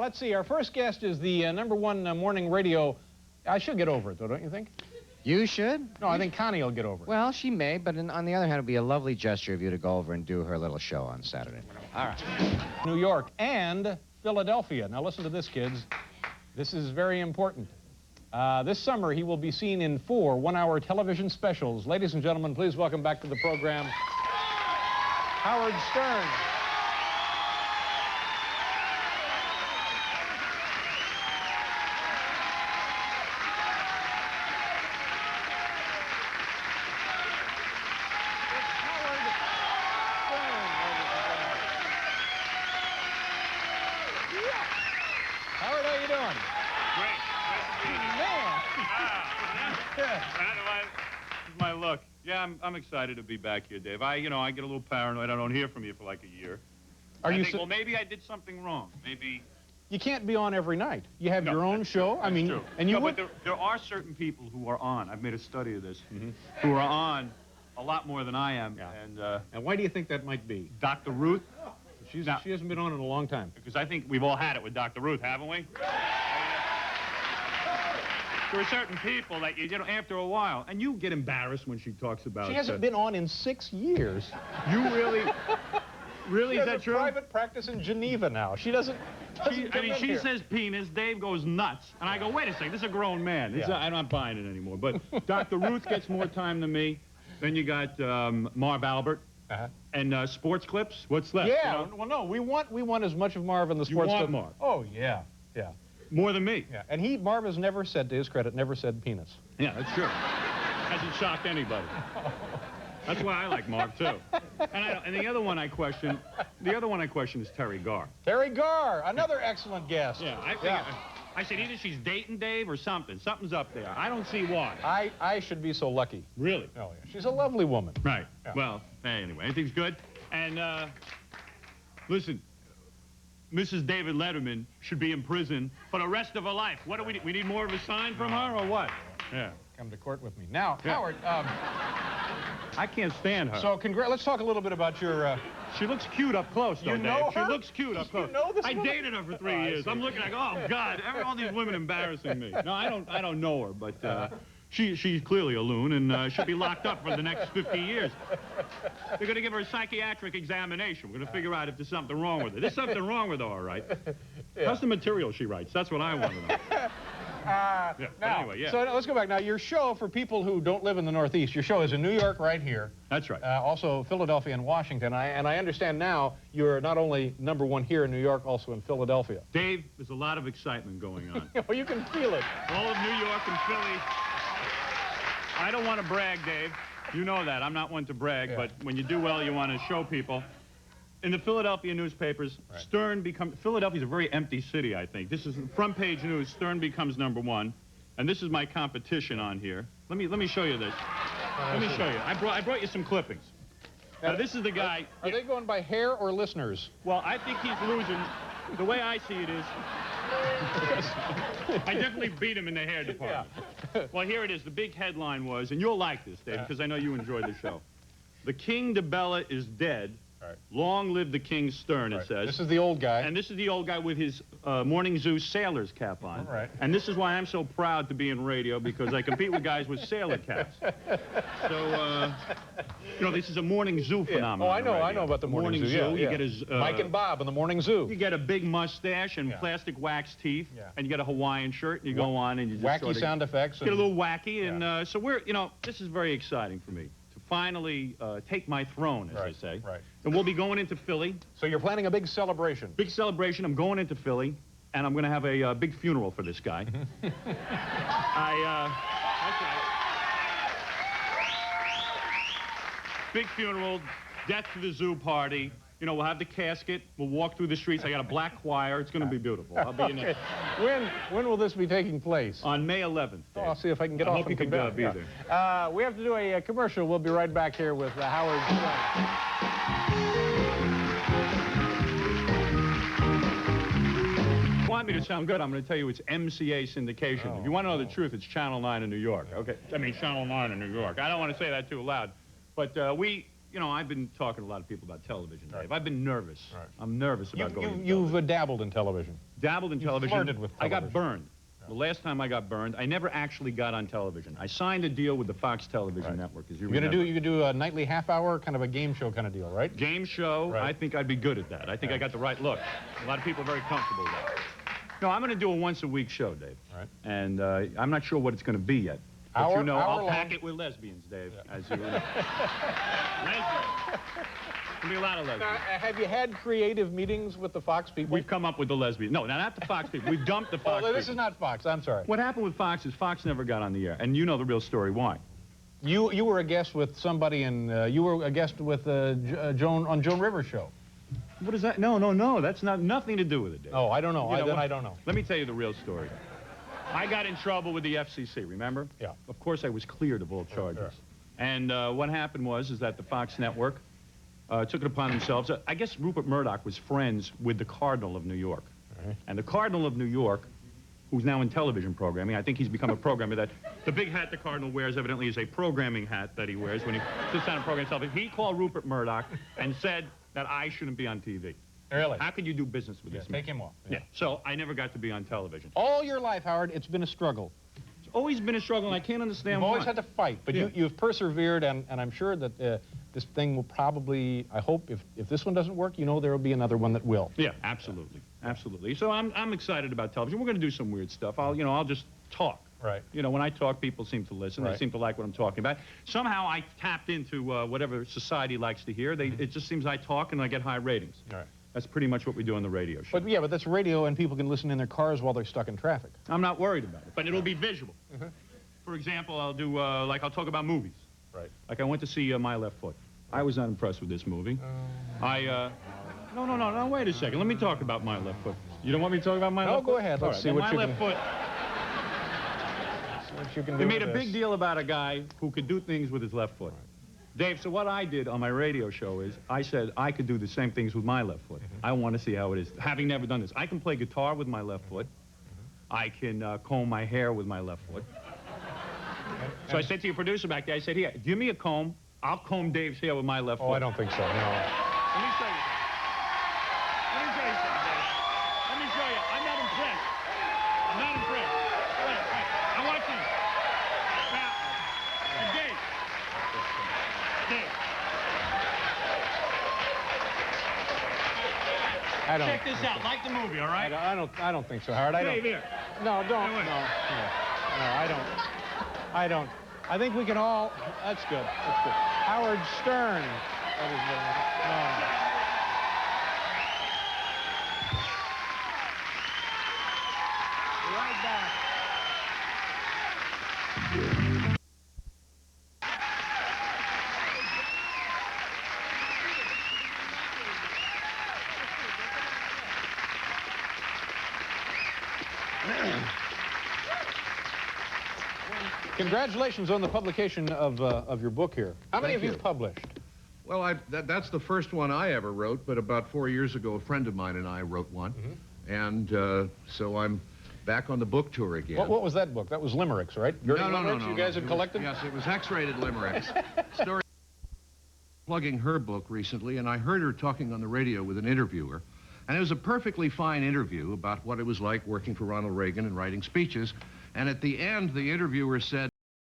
let's see. Our first guest is the #1 morning radio. I should get over it, though, don't you think? You should? No, I think Connie will get over it. Well, she may, but on the other hand, it would be a lovely gesture of you to go over and do her little show on Saturday. All right. New York and Philadelphia. Now, listen to this, kids. This is very important. This summer, he will be seen in 4 one-hour television specials. Ladies and gentlemen, please welcome back to the program, Howard Stern. Howard, how you doing? This is my look. Yeah, I'm excited to be back here, Dave. I get a little paranoid. I don't hear from you for like a year. Well, maybe I did something wrong. Maybe. You can't be on every night. You have your own show. That's true. And you. But there are certain people who are on. I've made a study of this. Who are on a lot more than I am. Yeah. And why do you think that might be? Dr. Ruth. She hasn't been on in a long time. Because I think we've all had it with Dr. Ruth, haven't we? There are certain people that, after a while, and you get embarrassed when she talks about... She hasn't been on in 6 years. You really... Really, is that true? She has a private practice in Geneva now. She doesn't she says penis, Dave goes nuts. And I go, wait a second, this is a grown man. I'm not buying it anymore. But Dr. Ruth gets more time than me. Then you got Marv Albert. And sports clips. What's left? Yeah. Well, no, we want as much of Marv in the sports clip. You want Marv? Oh, yeah. More than me. Yeah. And Marv has never said, to his credit, never said penis. Yeah, that's true. Hasn't shocked anybody. That's why I like Marv, too. And the other one I question is Terry Garr. Terry Garr, another excellent guest. Yeah, I said either she's dating Dave or something. Something's up there. I don't see why. I should be so lucky. Really? Oh, yeah. She's a lovely woman. Right. Yeah. Well, anyway, everything's good. And, listen, Mrs. David Letterman should be in prison for the rest of her life. What do we need? We need more of a sign from her or what? Yeah. Come to court with me. Now, Howard... I can't stand her. So, let's talk a little bit about your... She looks cute up close, though, Dave. Her? She looks cute up close. You know this I woman? dated her for 3 years. I'm looking like, oh, God, all these women embarrassing me. No, I don't know her, but she's clearly a loon, and she'll be locked up for the next 50 years. They're going to give her a psychiatric examination. We're going to figure out if there's something wrong with her. There's something wrong with her, all right. How's the material she writes? That's what I want to know. Anyway, So let's go back. Now, your show, for people who don't live in the Northeast, your show is in New York right here. That's right. Also Philadelphia and Washington. And I understand now you're not only #1 here in New York, also in Philadelphia. Dave, there's a lot of excitement going on. Well, you can feel it. All of New York and Philly. I don't want to brag, Dave. You know that. I'm not one to brag, but when you do well, you want to show people. In the Philadelphia newspapers, Philadelphia's a very empty city, I think. This is front page news. Stern becomes #1, and this is my competition on here. Let me show you this. Let me show you. I brought you some clippings. Now, this is the guy. Are they going by hair or listeners? Well, I think he's losing. The way I see it is, I definitely beat him in the hair department. Yeah. Well, here it is. The big headline was, and you'll like this, Dave, because I know you enjoy the show. The King DeBella is dead. Right. Long live the King Stern, it says. This is the old guy. And this is the old guy with his Morning Zoo sailor's cap on. Right. And this is why I'm so proud to be in radio, because I compete with guys with sailor caps. So, this is a Morning Zoo phenomenon. Oh, I know about the Morning Zoo. You get his... Mike and Bob in the Morning Zoo. You get a big mustache and plastic wax teeth, and you get a Hawaiian shirt, and you go on and you just wacky sound effects. Get a little wacky, and so this is very exciting for me. Finally take my throne, as they say. Right. And we'll be going into Philly. So you're planning a big celebration. Big celebration. I'm going into Philly, and I'm going to have a big funeral for this guy. That's right. Big funeral, death to the zoo party. We'll have the casket. We'll walk through the streets. I got a black choir. It's going to be beautiful. I'll be in it. When will this be taking place? On May 11th. Dave. Oh, I'll see if I can get off and come back. Be there. We have to do a commercial. We'll be right back here with Howard If you want me to sound good, I'm going to tell you it's MCA syndication. If you want to know the truth, it's Channel 9 in New York. Okay. I mean, Channel 9 in New York. I don't want to say that too loud. But I've been talking to a lot of people about television, Dave. I've been nervous. I'm nervous about going to television. You've dabbled in television. dabbled in television. Flirted with I television. got burned. The last time I got burned, I never actually got on television. I signed a deal with the Fox Television Network, as you remember. You could do a nightly half-hour, kind of a game show kind of deal, right? Game show, Right. I think I'd be good at that. I think I got the right look. A lot of people are very comfortable with that. No, I'm going to do a once-a-week show, Dave. Right. And I'm not sure what it's going to be yet. But Hour- you know, hour I'll long. pack it with lesbians, Dave, as you know. Lesbians. There'll be a lot of lesbians. Have you had creative meetings with the Fox people? We've come up with the lesbian. No, not the Fox people. We've dumped the Fox Oh, this people. is not Fox. I'm sorry. What happened with Fox is Fox never got on the air. And you know the real story. Why? You were a guest with somebody, and you were a guest with Joan on Joan Rivers' show. What is that? No. That's nothing to do with it, Dave. Oh, I don't know. You know, I don't know. Let me tell you the real story. I got in trouble with the FCC, remember? Yeah. Of course I was cleared of all charges. Sure. And what happened was that the Fox network took it upon themselves. I guess Rupert Murdoch was friends with the Cardinal of New York. Right. And the Cardinal of New York, who's now in television programming, I think he's become a programmer. That the big hat the Cardinal wears evidently is a programming hat that he wears when he sits down and programs television. He called Rupert Murdoch and said that I shouldn't be on TV. Really? How could you do business with this man? Take him off. Yeah. So I never got to be on television. All your life, Howard, it's been a struggle. It's always been a struggle, and I can't understand You've why. always had to fight, but Yeah. you've persevered, and I'm sure that this thing will probably, I hope, if this one doesn't work, you know there will be another one that will. Yeah, absolutely. Absolutely. So I'm excited about television. We're going to do some weird stuff. I'll just talk. Right. You know, when I talk, people seem to listen. They Right. seem to like what I'm talking about. Somehow I tapped into whatever society likes to hear. It just seems I talk and I get high ratings. All right. That's pretty much what we do on the radio show. But that's radio, and people can listen in their cars while they're stuck in traffic. I'm not worried about it, but it'll be visual. For example, I'll do, I'll talk about movies. Right. Like I went to see My Left Foot. I was not impressed with this movie. No, wait a second. Let me talk about My Left Foot. You don't want me to talk about My No, Left Foot? go ahead. Let's All see right, what well, you My can- Left Foot. What you can do They made a with big this. deal about a guy who could do things with his left foot. Dave, so what I did on my radio show is I said I could do the same things with my left foot. I want to see how it is, having never done this. I can play guitar with my left foot. I can comb my hair with my left foot. So I said to your producer back there, I said, here, give me a comb. I'll comb Dave's hair with my left foot. Oh, I don't think so, no. Let me show you something. Let me show you something, Dave. Let me show you. I'm not impressed. I'm not impressed. Wait. Now watch this. Now, Dave. I don't. Check this out. Like the movie, all right? I don't think so, Howard. I don't. Dave, here. No, don't. Hey, wait. No, I don't. I think we can all. That's good. That's good. Howard Stern. That is no. Be right back. Congratulations on the publication of your book here. How many Thank have you you. published? Well, that's the first one I ever wrote, but about 4 years ago, a friend of mine and I wrote one. And so I'm back on the book tour again. What was that book? That was limericks, right? Your No. limericks you guys It had was- collected? Yes, it was X-rated limericks. Story plugging her book recently, and I heard her talking on the radio with an interviewer. And it was a perfectly fine interview about what it was like working for Ronald Reagan and writing speeches. And at the end, the interviewer said,